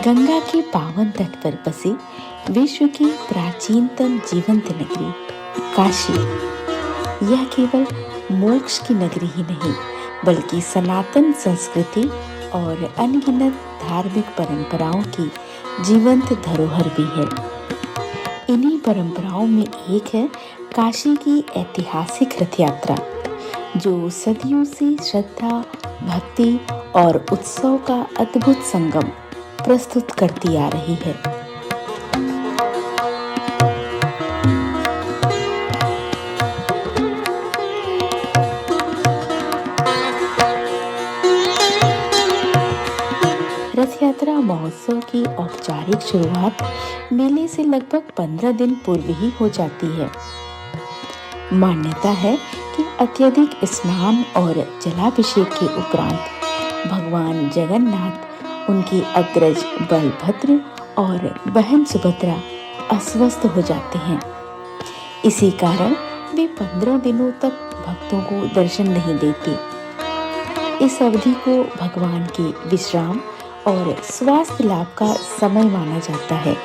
गंगा के पावन तट पर बसी विश्व की प्राचीनतम जीवंत नगरी काशी, यह केवल मोक्ष की नगरी ही नहीं बल्कि सनातन संस्कृति और अनगिनत धार्मिक परंपराओं की जीवंत धरोहर भी है। इन्हीं परंपराओं में एक है काशी की ऐतिहासिक रथ यात्रा, जो सदियों से श्रद्धा, भक्ति और उत्सव का अद्भुत संगम प्रस्तुत करती आ रही है। रथ यात्रा महोत्सव की औपचारिक शुरुआत मेले से लगभग 15 दिन पूर्व ही हो जाती है। मान्यता है कि अत्यधिक स्नान और जलाभिषेक के उपरांत भगवान जगन्नाथ, उनकी अग्रज बलभद्र और बहन सुभद्रा अस्वस्थ हो जाते हैं। इसी कारण वे 15 दिनों तक भक्तों को दर्शन नहीं देते। इस अवधि को भगवान के विश्राम और स्वास्थ्य लाभ का समय माना जाता है।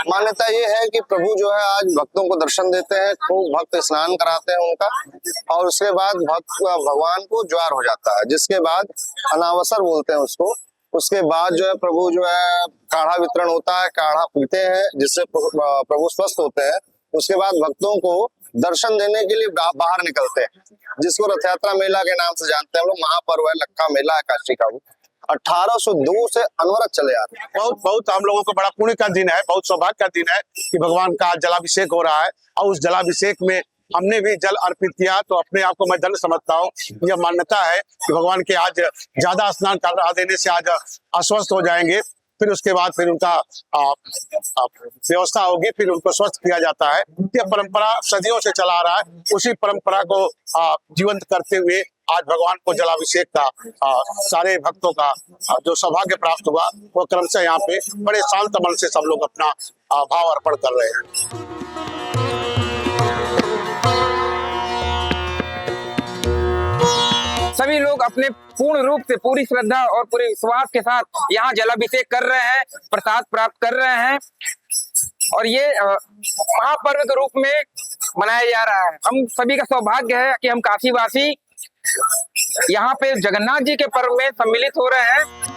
मान्यता ये है कि प्रभु जो है आज भक्तों को दर्शन देते हैं, खूब भक्त स्नान कराते हैं उनका, और उसके बाद भगवान को ज्वर हो जाता है, जिसके बाद अनावसर बोलते हैं उसको। उसके बाद जो है प्रभु जो है काढ़ा वितरण होता है, काढ़ा पीते हैं जिससे प्रभु स्वस्थ होते हैं। उसके बाद भक्तों को दर्शन देने के लिए बाहर निकलते हैं, जिसको रथ यात्रा मेला के नाम से जानते हैं हम लोग। महापर्व है, लक्का मेला है काशी का। 1802 से अनवरत चले आ रहे हैं। बहुत हम लोगों को बड़ा पुण्य का दिन है, बहुत सौभाग्य का दिन है कि भगवान का जलाभिषेक हो रहा है, और उस जलाभिषेक में हमने भी जल अर्पित किया, तो अपने आप को मैं धन्य समझता हूँ। यह मान्यता है कि भगवान के आज ज्यादा स्नान करा देने से आज अस्वस्थ हो जाएंगे, फिर उसके बाद फिर उनका व्यवस्था होगी, फिर उनको स्वस्थ किया जाता है। यह परंपरा सदियों से चला आ रहा है। उसी परंपरा को जीवंत करते हुए आज भगवान को जलाभिषेक का सारे भक्तों का जो सौभाग्य प्राप्त हुआ, वो क्रमशः यहाँ पे बड़े शांत मन से सब लोग अपना भाव अर्पण कर रहे हैं। सभी लोग अपने पूर्ण रूप से, पूरी श्रद्धा और पूरे विश्वास के साथ यहाँ जलाभिषेक कर रहे हैं, प्रसाद प्राप्त कर रहे हैं, और ये महापर्व के रूप में मनाया जा रहा है। हम सभी का सौभाग्य है कि हम काशीवासी यहाँ पे जगन्नाथ जी के पर्व में सम्मिलित हो रहे हैं।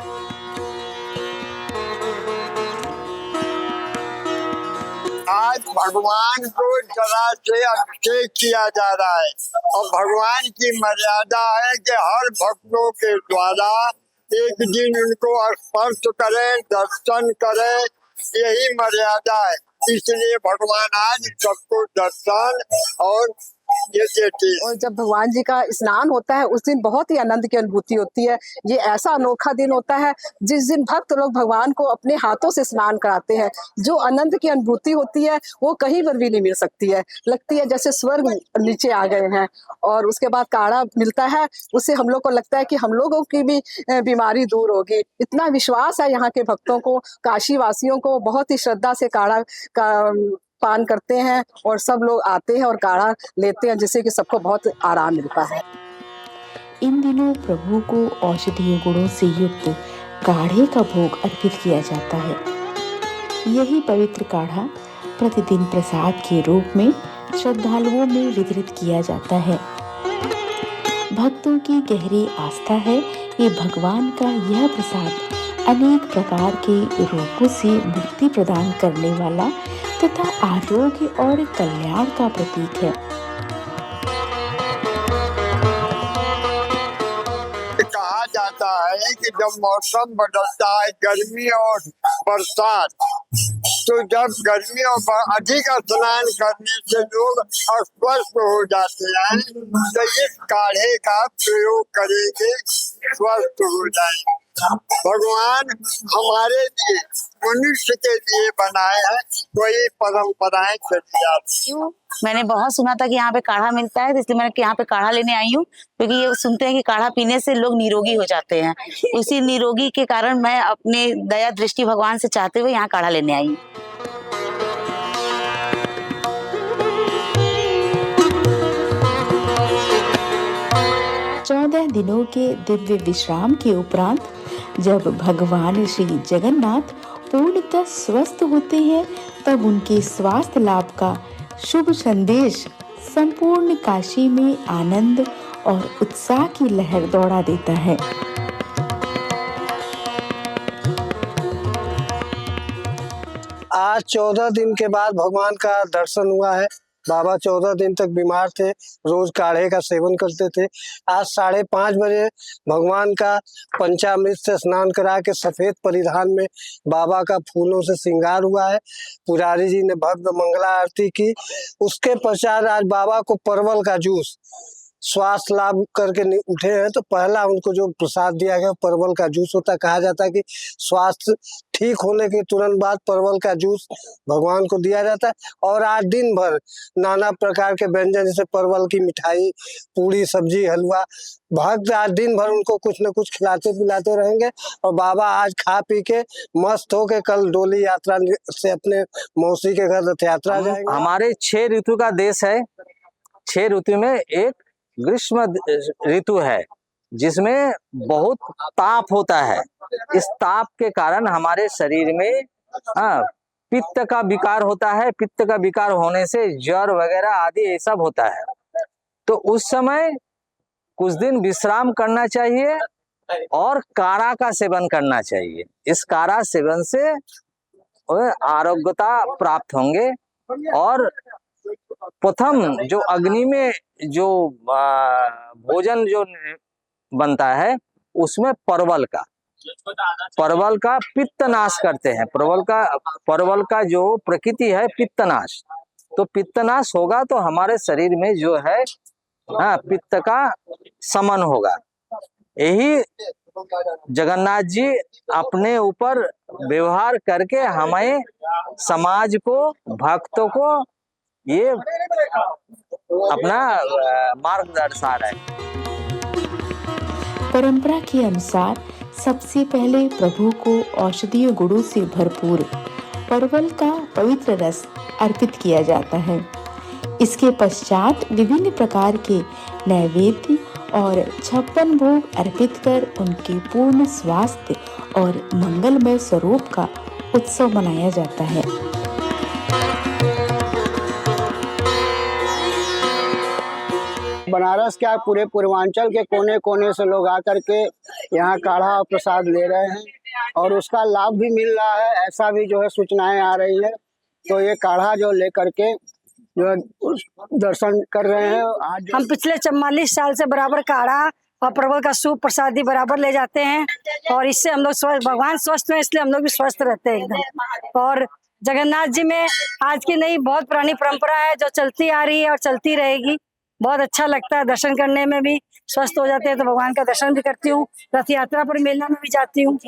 आज भगवान को जला से अभिषेक किया जा रहा है, और भगवान की मर्यादा है कि हर भक्तों के द्वारा एक दिन उनको स्पर्श करें, दर्शन करें, यही मर्यादा है। इसलिए भगवान आज सबको दर्शन और ये देते हैं। और जब भगवान जी का स्नान होता है उस दिन बहुत ही आनंद की अनुभूति होती है। ये ऐसा अनोखा दिन होता है जिस दिन भक्त लोग भगवान को अपने हाथों से स्नान कराते हैं। जो आनंद की अनुभूति होती है वो कहीं पर भी नहीं मिल सकती है। लगती है जैसे स्वर्ग नीचे आ गए हैं। और उसके बाद काढ़ा मिलता है, उससे हम लोग को लगता है कि हम लोगों की भी बीमारी दूर होगी। इतना विश्वास है यहाँ के भक्तों को, काशी वासियों को। बहुत ही श्रद्धा से काढ़ा का पान करते हैं, और सब लोग आते हैं और काढ़ा लेते हैं, जिससे कि सबको बहुत आराम मिलता है। इन दिनों प्रभु को औषधीय गुणों से युक्त काढ़े का भोग अर्पित किया जाता है। यही पवित्र काढ़ा प्रतिदिन प्रसाद के रूप में श्रद्धालुओं में वितरित किया जाता है। भक्तों की गहरी आस्था है कि भगवान का यह प्रसाद अनेक प्रकार के रोगों से मुक्ति प्रदान करने वाला तथा आरोग्य और कल्याण का प्रतीक है। कहा जाता है कि जब मौसम बदलता है, गर्मी और बरसात, तो जब गर्मी और अधिक स्नान करने से लोग अस्वस्थ हो जाते हैं, तो इस काढ़े का प्रयोग करेंगे, स्वस्थ हो जाए। भगवान हमारे लिए, मनुष्य के लिए बनाए हैं, कोई परंपराएं चली आती हैं। मैंने बहुत सुना था कि यहाँ पे काढ़ा मिलता है, तो इसलिए मैं यहाँ पे काढ़ा लेने आई हूँ, क्योंकि ये सुनते हैं कि काढ़ा पीने से लोग निरोगी हो जाते हैं। उसी निरोगी के कारण मैं अपने दया दृष्टि भगवान से चाहते हुए यहाँ काढ़ा लेने आई हूँ। 14 दिनों के दिव्य विश्राम के उपरांत जब भगवान श्री जगन्नाथ पूर्णतः स्वस्थ होते हैं तब उनके स्वास्थ्य लाभ का शुभ संदेश संपूर्ण काशी में आनंद और उत्साह की लहर दौड़ा देता है। आज 14 दिन के बाद भगवान का दर्शन हुआ है। बाबा 14 दिन तक बीमार थे, रोज काढ़े का सेवन करते थे। आज 5:30 बजे भगवान का पंचामृत से स्नान करा के सफेद परिधान में बाबा का फूलों से श्रृंगार हुआ है। पुजारी जी ने भव्य मंगला आरती की। उसके पश्चात आज बाबा को परवल का जूस स्वास्थ्य लाभ करके उठे हैं, तो पहला उनको जो प्रसाद दिया गया परवल का जूस होता है। कहा जाता है कि स्वास्थ्य ठीक होने के तुरंत बाद परवल का जूस भगवान को दिया जाता है। और आज दिन भर नाना प्रकार के व्यंजन जैसे परवल की मिठाई, पूरी, सब्जी, हलवा, भक्त आज दिन भर उनको कुछ न कुछ खिलाते पिलाते रहेंगे। और बाबा आज खा पी के मस्त होके कल डोली यात्रा से अपने मौसी के घर रथ यात्रा जाएंगे। हमारे 6 ऋतु का देश है। 6 ऋतु में एक ग्रीष्म ऋतु है जिसमें बहुत ताप होता है। इस ताप के कारण हमारे शरीर में पित्त का विकार होता है। पित्त का विकार होने से ज्वर वगैरह आदि ये सब होता है। तो उस समय कुछ दिन विश्राम करना चाहिए और काढ़ा का सेवन करना चाहिए। इस काढ़ा सेवन से आरोग्यता प्राप्त होंगे। और प्रथम जो अग्नि में जो भोजन जो बनता है उसमें परवल का पित्तनाश करते हैं। परवल का जो प्रकृति है पित्तनाश, तो पित्तनाश होगा तो हमारे शरीर में जो है पित्त का शमन होगा। यही जगन्नाथ जी अपने ऊपर व्यवहार करके हमें, समाज को, भक्तों को ये अपना मार्गदर्शन है। परंपरा के अनुसार सबसे पहले प्रभु को औषधीय गुणों से भरपूर परवल का पवित्र रस अर्पित किया जाता है। इसके पश्चात विभिन्न प्रकार के नैवेद्य और 56 भोग अर्पित कर उनके पूर्ण स्वास्थ्य और मंगलमय स्वरूप का उत्सव मनाया जाता है। बनारस क्या पूरे पूर्वांचल के कोने कोने से लोग आकर के यहाँ काढ़ा और प्रसाद ले रहे हैं और उसका लाभ भी मिल रहा है, ऐसा भी जो है सूचनाएं आ रही है। तो ये काढ़ा जो लेकर के जो दर्शन कर रहे हैं। आज हम पिछले 44 साल से बराबर काढ़ा और परवल का सूप प्रसादी बराबर ले जाते हैं और इससे हम लोग स्वस्थ, भगवान स्वस्थ हैं इसलिए हम लोग भी स्वस्थ रहते हैं एकदम। और जगन्नाथ जी में आज की नहीं बहुत पुरानी परंपरा है जो चलती आ रही है और चलती रहेगी। बहुत अच्छा लगता है, दर्शन करने में भी स्वस्थ हो जाते हैं। तो भगवान का दर्शन भी करती हूँ, रथ यात्रा पर मेला में भी जाती हूँ।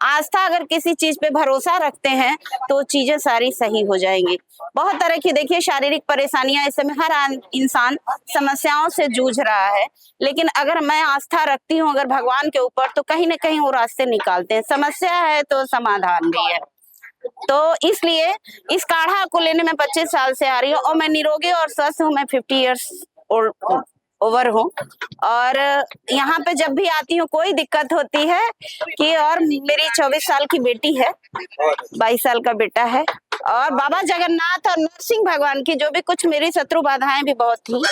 आस्था अगर किसी चीज पे भरोसा रखते हैं तो चीजें सारी सही हो जाएंगी। बहुत तरह की देखिए शारीरिक परेशानियां इस समय हर इंसान समस्याओं से जूझ रहा है, लेकिन अगर मैं आस्था रखती हूँ अगर भगवान के ऊपर तो कहीं ना कहीं वो रास्ते निकालते हैं। समस्या है तो समाधान भी है। तो इसलिए इस काढ़ा को लेने में 25 साल से आ रही हूँ और मैं निरोगी और स्वस्थ हूँ। मैं 50 इयर्स ओवर हूँ और यहाँ पे जब भी आती हूँ कोई दिक्कत होती है कि, और मेरी 24 साल की बेटी है, 22 साल का बेटा है और बाबा जगन्नाथ और नरसिंह भगवान की जो भी कुछ मेरी शत्रु बाधाएं भी बहुत थी,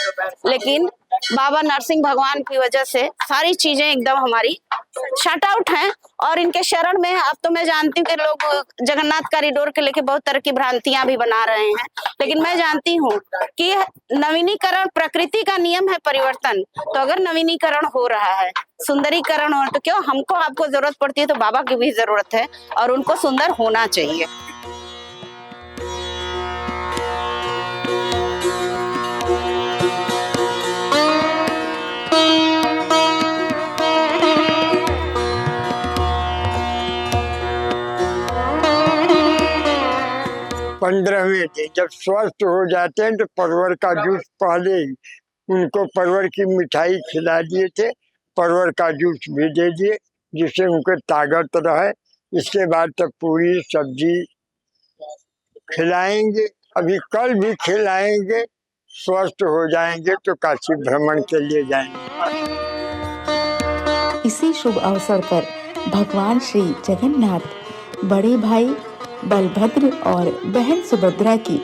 लेकिन बाबा नरसिंह भगवान की वजह से सारी चीजें एकदम हमारी शट आउट हैं। और इनके शरण में अब तो मैं जानती हूँ कि लोग जगन्नाथ कॉरिडोर के लेके बहुत तरह की भ्रांतियां भी बना रहे हैं, लेकिन मैं जानती हूँ कि नवीनीकरण प्रकृति का नियम है, परिवर्तन। तो अगर नवीनीकरण हो रहा है, सुंदरीकरण हो, तो क्यों हमको आपको जरूरत पड़ती है तो बाबा की भी जरूरत है और उनको सुंदर होना चाहिए। पंद्रहवें दिन जब स्वस्थ हो जाते हैं तो परवर का जूस, पहले ही उनको परवर की मिठाई खिला दिए थे, परवर का जूस भी दे दिए जिससे उनके ताकत रहे। इसके बाद तो पूरी सब्जी खिलाएंगे, अभी कल भी खिलाएंगे। स्वस्थ हो जाएंगे तो काशी भ्रमण के लिए जाएंगे। इसी शुभ अवसर पर भगवान श्री जगन्नाथ, बड़े भाई बलभद्र और बहन सुभद्रा की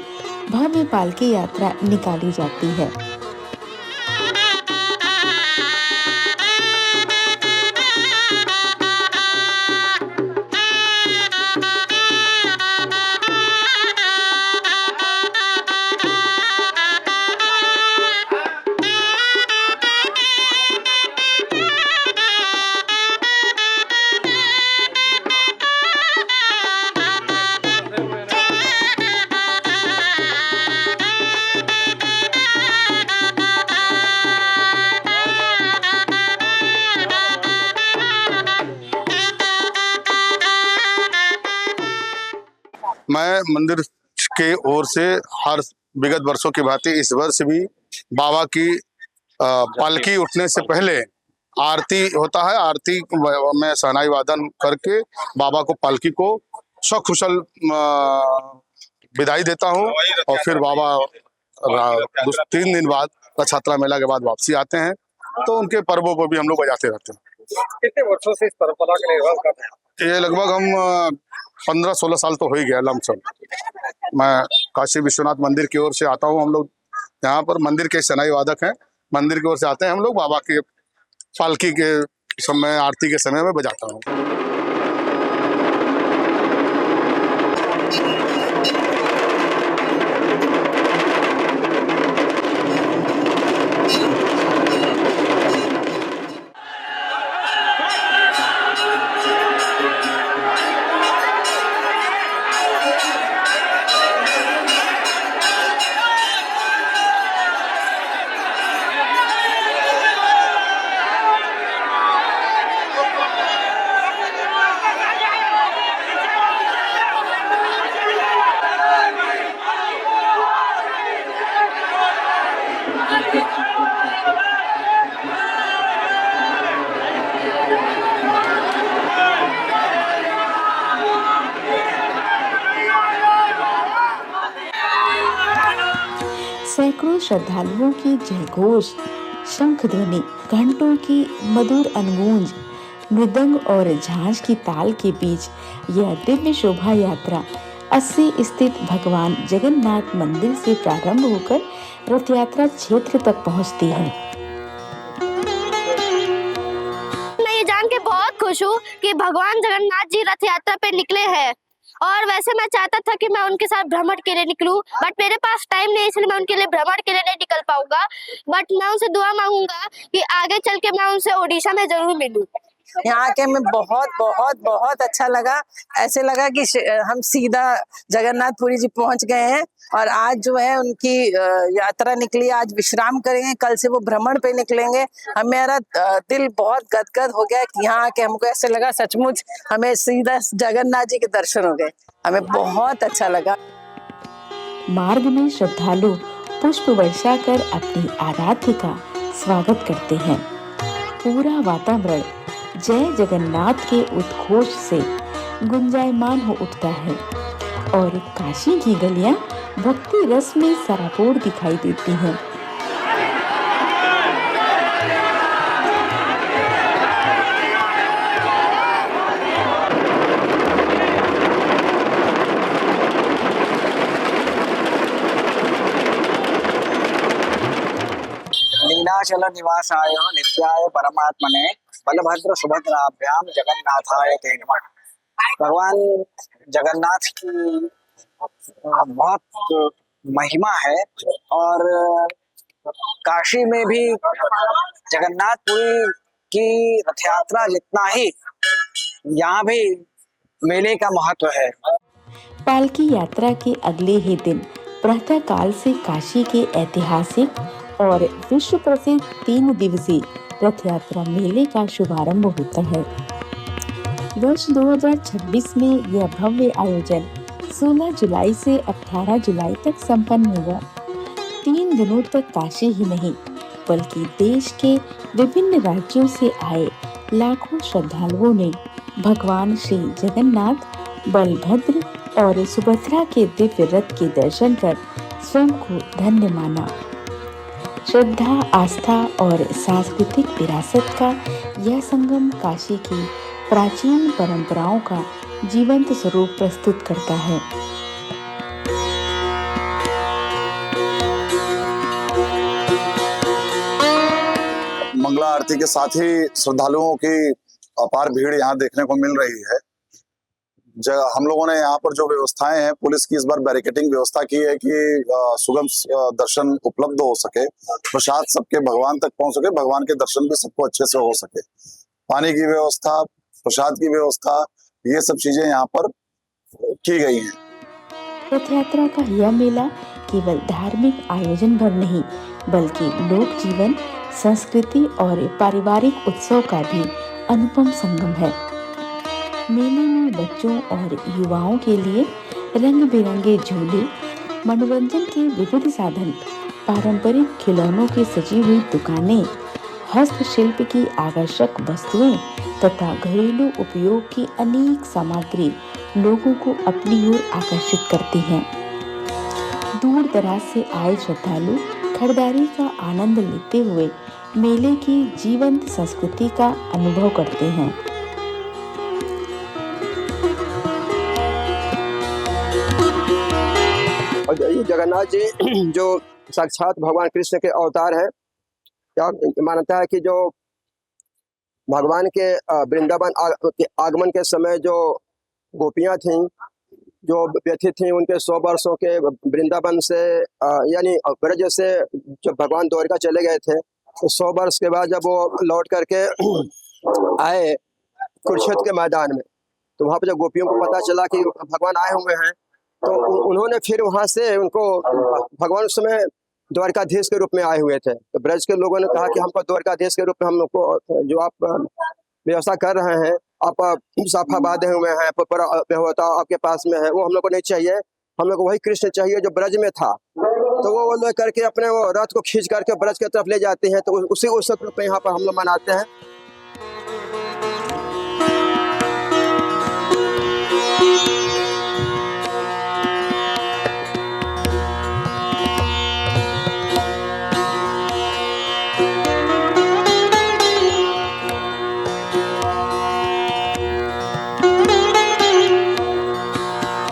भव्य पालकी यात्रा निकाली जाती है। मैं मंदिर के ओर से हर विगत वर्षों की भांति इस वर्ष भी बाबा की पालकी उठने से पहले आरती होता है। आरती में शहनाई वादन करके बाबा को पालकी को सकुशल विदाई देता हूँ और फिर बाबा 3 दिन बाद रथ यात्रा मेला के बाद वापसी आते हैं। तो उनके पर्वों पर भी हम लोग बजाते रहते हैं। कितने वर्षों से इस परंपरा के निर्वाह कर रहे हैं? ये लगभग हम 15-16 साल तो हो ही गया लमसम। मैं काशी विश्वनाथ मंदिर की ओर से आता हूँ। हम लोग यहाँ पर मंदिर के शहनाई वादक हैं, मंदिर की ओर से आते हैं हम लोग। बाबा के पालकी के समय, आरती के समय में बजाता हूँ। सैकड़ों श्रद्धालुओं की जयघोष, शंख ध्वनि, घंटों की मधुर अनुगूंज, मृदंग और झांझ की ताल के बीच यह दिव्य शोभा यात्रा 80 स्थित भगवान जगन्नाथ मंदिर से प्रारंभ होकर रथ यात्रा क्षेत्र तक पहुंचती है। मैं ये जान के बहुत खुश हूँ कि भगवान जगन्नाथ जी रथ यात्रा पे निकले हैं। और वैसे मैं चाहता था कि मैं उनके साथ भ्रमण के लिए निकलूं, बट मेरे पास टाइम नहीं, इसलिए मैं उनके लिए भ्रमण के लिए नहीं निकल पाऊंगा। बट मैं उनसे दुआ मांगूंगा कि आगे चल के मैं उनसे ओडिशा में जरूर मिलूं। यहाँ के में बहुत बहुत बहुत अच्छा लगा। ऐसे लगा कि हम सीधा जगन्नाथपुरी जी पहुंच गए हैं और आज जो है उनकी यात्रा निकली। आज विश्राम करेंगे, कल से वो भ्रमण पे निकलेंगे। मेरा दिल बहुत गदगद हो गया कि यहाँ आके हमको ऐसे लगा सचमुच हमें सीधा जगन्नाथ जी के दर्शन हो गए। हमें बहुत अच्छा लगा। मार्ग में श्रद्धालु पुष्प वर्षा कर अपनी आराध्य का स्वागत करते हैं। पूरा वातावरण जय जगन्नाथ के उद्घोष से गुंजायमान हो उठता है और काशी की गलियां भक्ति रस में सराबोर दिखाई देती हैं। नीलाचल निवासाय नित्याय परमात्मने बलभद्र सुभद्राभ्याम जगन्नाथाय ते नमः। भगवान जगन्नाथ की बहुत महिमा है और काशी में भी जगन्नाथपुरी की रथ यात्रा जितना ही यहाँ भी मेले का महत्व है। पालकी यात्रा के अगले ही दिन प्रातः काल से काशी के ऐतिहासिक और विश्व प्रसिद्ध 3 दिवसीय रथ यात्रा मेले का शुभारंभ होता है। वर्ष 2026 में यह भव्य आयोजन 16 जुलाई से 18 जुलाई तक संपन्न होगा। 3 दिनों तक काशी ही नहीं बल्कि देश के विभिन्न राज्यों से आए लाखों श्रद्धालुओं ने भगवान श्री जगन्नाथ, बलभद्र और सुभद्रा के दिव्य रथ के दर्शन कर स्वयं को धन्य माना। श्रद्धा, आस्था और सांस्कृतिक विरासत का यह संगम काशी की प्राचीन परंपराओं का जीवंत स्वरूप प्रस्तुत करता है। मंगला आरती के साथ ही श्रद्धालुओं की अपार भीड़ यहाँ देखने को मिल रही है। हम लोगों ने यहाँ पर जो व्यवस्थाएं हैं, पुलिस की इस बार बैरिकेडिंग व्यवस्था की है कि सुगम दर्शन उपलब्ध हो सके, प्रसाद सबके भगवान तक पहुंच सके, भगवान के दर्शन भी सबको अच्छे से हो सके। पानी की व्यवस्था, प्रसाद की व्यवस्था, ये सब चीजें यहाँ पर की गई हैं। रथ यात्रा का यह मेला केवल धार्मिक आयोजन भर नहीं, बल्कि लोक जीवन, संस्कृति और पारिवारिक उत्सव का भी अनुपम संगम है। मेले में बच्चों और युवाओं के लिए रंग बिरंगे झूले, मनोरंजन के विविध साधन, पारंपरिक खिलौनों की सजी हुई दुकानें, हस्तशिल्प की आकर्षक वस्तुएं तथा घरेलू उपयोग की अनेक सामग्री लोगों को अपनी ओर आकर्षित करती हैं। दूर दराज से आए श्रद्धालु खरीदारी का आनंद लेते हुए मेले की जीवंत संस्कृति का अनुभव करते हैं। और ये जगन्नाथ जी जो साक्षात भगवान कृष्ण के अवतार है। क्या मानता है कि जो भगवान के वृंदावन के आगमन के समय जो गोपियां थीं, जो व्यथित थीं, उनके 100 वर्षों के वृंदावन से यानी ब्रज से जब भगवान द्वारका चले गए थे, तो 100 वर्ष के बाद जब वो लौट करके आए कुरुक्षेत्र के मैदान में, तो वहाँ पर जब गोपियों को पता चला कि भगवान आए हुए हैं, तो उन्होंने फिर वहाँ से उनको भगवान उस समय द्वारकाधीश के रूप में आए हुए थे। तो ब्रज के लोगों ने कहा कि हमको द्वारकाधीश के रूप में हम लोग को जो आप व्यवस्था कर रहे हैं, आप साफा बांधे हुए हैं, होता आपके पास में है, वो हम लोग को नहीं चाहिए। हम लोग को वही कृष्ण चाहिए जो ब्रज में था। तो वो लोग करके अपने वो रथ को खींच करके ब्रज की तरफ ले जाते हैं। तो उसी उत्सव पे यहाँ पर हम लोग मनाते हैं।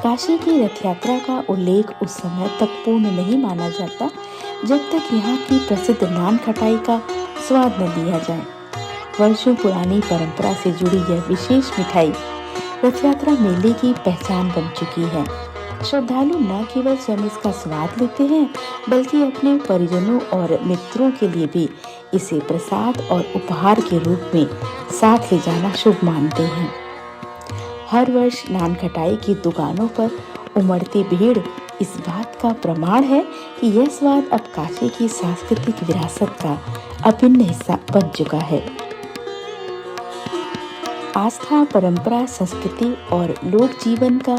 काशी की रथ यात्रा का उल्लेख उस समय तक पूर्ण नहीं माना जाता जब तक यहाँ की प्रसिद्ध नान खटाई का स्वाद न लिया जाए। वर्षों पुरानी परंपरा से जुड़ी यह विशेष मिठाई रथ यात्रा मेले की पहचान बन चुकी है। श्रद्धालु न केवल स्वयं इसका स्वाद लेते हैं, बल्कि अपने परिजनों और मित्रों के लिए भी इसे प्रसाद और उपहार के रूप में साथ ले जाना शुभ मानते हैं। हर वर्ष नान खटाई की दुकानों पर उमड़ती भीड़ इस बात का प्रमाण है कि यह स्वाद अब काशी की सांस्कृतिक विरासत का अभिन्न हिस्सा बन चुका है। आस्था, परंपरा, संस्कृति और लोक जीवन का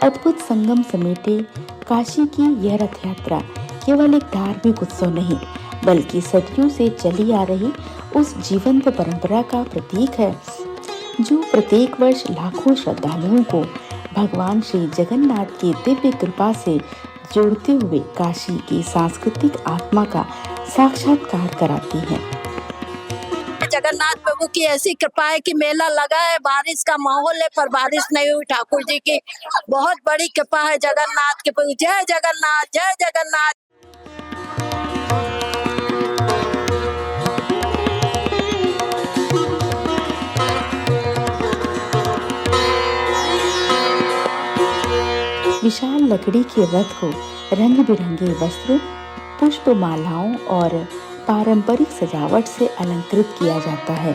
अद्भुत संगम समेटे काशी की यह रथ यात्रा केवल एक धार्मिक उत्सव नहीं, बल्कि सदियों से चली आ रही उस जीवंत परंपरा का प्रतीक है जो प्रत्येक वर्ष लाखों श्रद्धालुओं को भगवान श्री जगन्नाथ की दिव्य कृपा से जोड़ते हुए काशी की सांस्कृतिक आत्मा का साक्षात्कार कराती है। जगन्नाथ प्रभु की ऐसी कृपा है कि मेला लगा है, बारिश का माहौल है, पर बारिश नहीं हुई। ठाकुर जी की बहुत बड़ी कृपा है जगन्नाथ के प्रभु। जय जगन्नाथ, जय जगन्नाथ। विशाल लकड़ी के रथ को रंग बिरंगे वस्त्रों, पुष्प मालाओं और पारंपरिक सजावट से अलंकृत किया जाता है।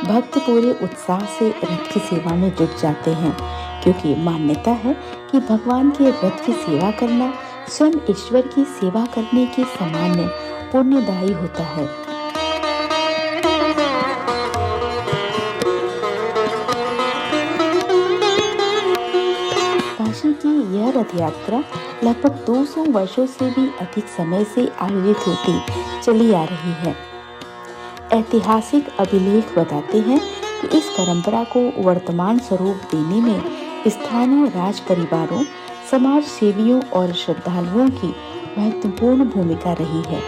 भक्त पूरे उत्साह से रथ की सेवा में जुट जाते हैं, क्योंकि मान्यता है कि भगवान के रथ की सेवा करना स्वयं ईश्वर की सेवा करने के समान पुण्यदायी होता है। काशी की यह रथ यात्रा लगभग 200 वर्षों से भी अधिक समय से आयोजित होती चली आ रही है। ऐतिहासिक अभिलेख बताते हैं कि इस परंपरा को वर्तमान स्वरूप देने में स्थानीय राज परिवारों, समाज सेवियों और श्रद्धालुओं की महत्वपूर्ण भूमिका रही है।